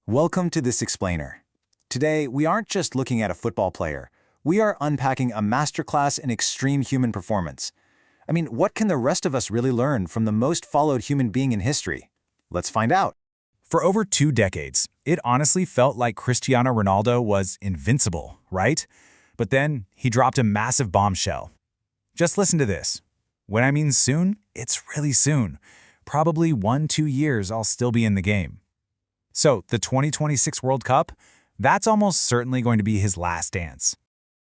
Welcome to this explainer. Today, we aren't just looking at a football player. We are unpacking a masterclass in extreme human performance. What can the rest of us really learn from the most followed human being in history? Let's find out. For over 2 decades, it honestly felt like Cristiano Ronaldo was invincible, right? But then he dropped a massive bombshell. Just listen to this. When I mean soon, it's really soon. Probably 1-2 years I'll still be in the game. So, the 2026 World Cup, that's almost certainly going to be his last dance.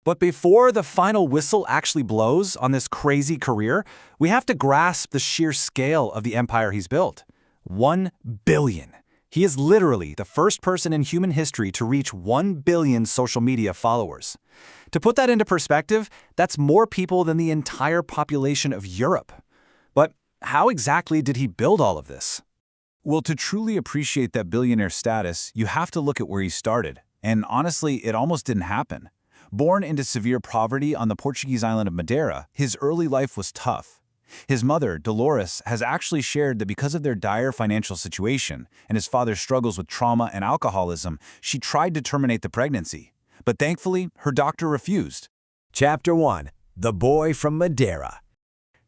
But before the final whistle actually blows on this crazy career, we have to grasp the sheer scale of the empire he's built. 1 billion. He is literally the first person in human history to reach 1 billion social media followers. To put that into perspective, that's more people than the entire population of Europe. But how exactly did he build all of this? Well, to truly appreciate that billionaire status, you have to look at where he started. And honestly, it almost didn't happen. Born into severe poverty on the Portuguese island of Madeira, his early life was tough. His mother, Dolores, has actually shared that because of their dire financial situation and his father's struggles with trauma and alcoholism, she tried to terminate the pregnancy. But thankfully, her doctor refused. Chapter 1. The Boy from Madeira.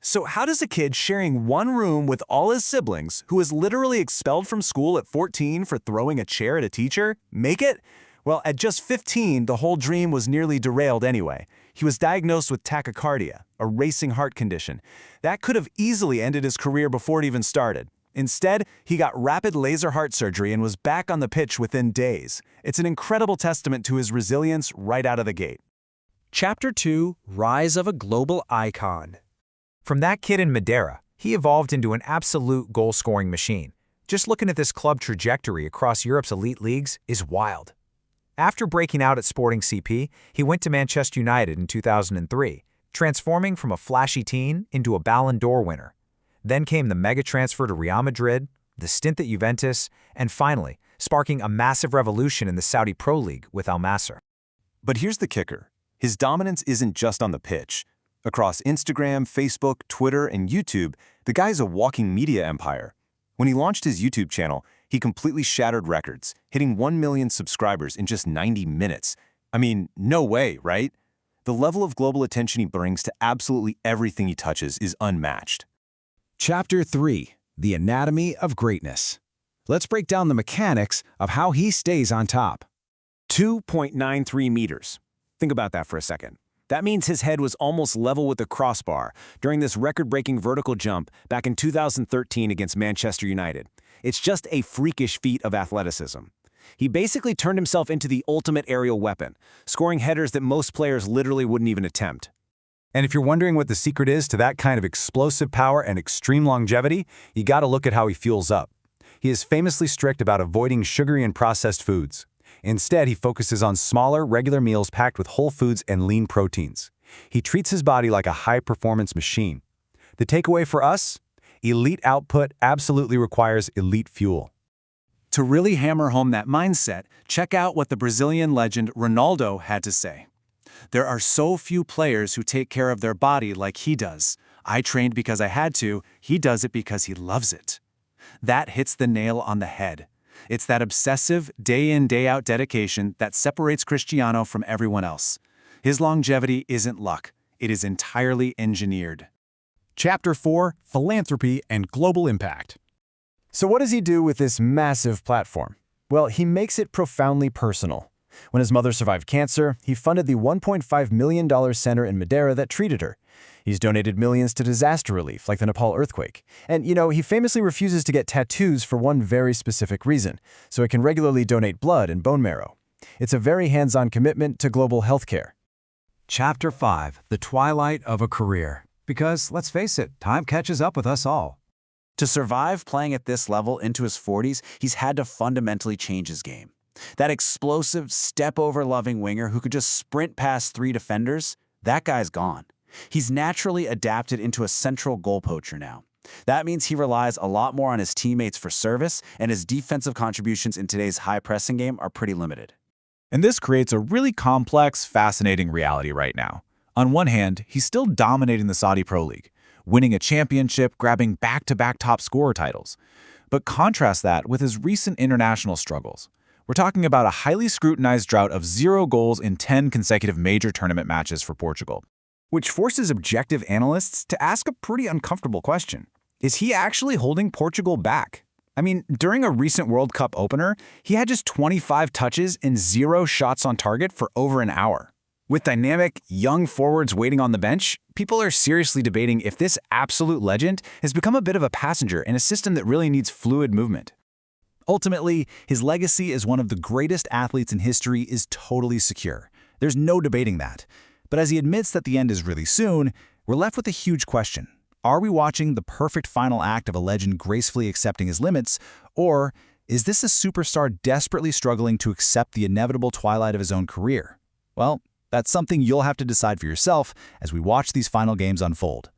So how does a kid sharing one room with all his siblings, who is literally expelled from school at 14 for throwing a chair at a teacher, make it? Well, at just 15, the whole dream was nearly derailed anyway. He was diagnosed with tachycardia, a racing heart condition. That could have easily ended his career before it even started. Instead, he got rapid laser heart surgery and was back on the pitch within days. It's an incredible testament to his resilience right out of the gate. Chapter 2. Rise of a Global Icon. From that kid in Madeira, he evolved into an absolute goal-scoring machine. Just looking at this club trajectory across Europe's elite leagues is wild. After breaking out at Sporting CP, he went to Manchester United in 2003, transforming from a flashy teen into a Ballon d'Or winner. Then came the mega transfer to Real Madrid, the stint at Juventus, and finally, sparking a massive revolution in the Saudi Pro League with Al Nassr. But here's the kicker. His dominance isn't just on the pitch. Across Instagram, Facebook, Twitter, and YouTube, the guy's a walking media empire. When he launched his YouTube channel, he completely shattered records, hitting 1 million subscribers in just 90 minutes. No way, right? The level of global attention he brings to absolutely everything he touches is unmatched. Chapter 3. The Anatomy of Greatness. Let's break down the mechanics of how he stays on top. 2.93 meters. Think about that for a second. That means his head was almost level with the crossbar during this record-breaking vertical jump back in 2013 against Manchester United. It's just a freakish feat of athleticism. He basically turned himself into the ultimate aerial weapon, scoring headers that most players literally wouldn't even attempt. And if you're wondering what the secret is to that kind of explosive power and extreme longevity, you gotta look at how he fuels up. He is famously strict about avoiding sugary and processed foods. Instead, he focuses on smaller, regular meals packed with whole foods and lean proteins. He treats his body like a high-performance machine. The takeaway for us? Elite output absolutely requires elite fuel. To really hammer home that mindset, check out what the Brazilian legend Ronaldo had to say. "There are so few players who take care of their body like he does. I trained because I had to, he does it because he loves it." That hits the nail on the head. It's that obsessive, day-in, day-out dedication that separates Cristiano from everyone else. His longevity isn't luck. It is entirely engineered. Chapter 4. Philanthropy and Global Impact. So what does he do with this massive platform? Well, he makes it profoundly personal. When his mother survived cancer, he funded the $1.5 million center in Madeira that treated her. He's donated millions to disaster relief, like the Nepal earthquake. And, he famously refuses to get tattoos for one very specific reason, so he can regularly donate blood and bone marrow. It's a very hands-on commitment to global healthcare. Chapter 5. The Twilight of a Career. Because, let's face it, time catches up with us all. To survive playing at this level into his 40s, he's had to fundamentally change his game. That explosive, step-over-loving winger who could just sprint past 3 defenders, that guy's gone. He's naturally adapted into a central goal poacher now. That means he relies a lot more on his teammates for service, and his defensive contributions in today's high-pressing game are pretty limited. And this creates a really complex, fascinating reality right now. On one hand, he's still dominating the Saudi Pro League, winning a championship, grabbing back-to-back top scorer titles. But contrast that with his recent international struggles. We're talking about a highly scrutinized drought of 0 goals in 10 consecutive major tournament matches for Portugal. Which forces objective analysts to ask a pretty uncomfortable question. Is he actually holding Portugal back? I mean, during a recent World Cup opener, he had just 25 touches and 0 shots on target for over an hour. With dynamic, young forwards waiting on the bench, people are seriously debating if this absolute legend has become a bit of a passenger in a system that really needs fluid movement. Ultimately, his legacy as one of the greatest athletes in history is totally secure. There's no debating that. But as he admits that the end is really soon, we're left with a huge question. Are we watching the perfect final act of a legend gracefully accepting his limits, or is this a superstar desperately struggling to accept the inevitable twilight of his own career? Well, that's something you'll have to decide for yourself as we watch these final games unfold.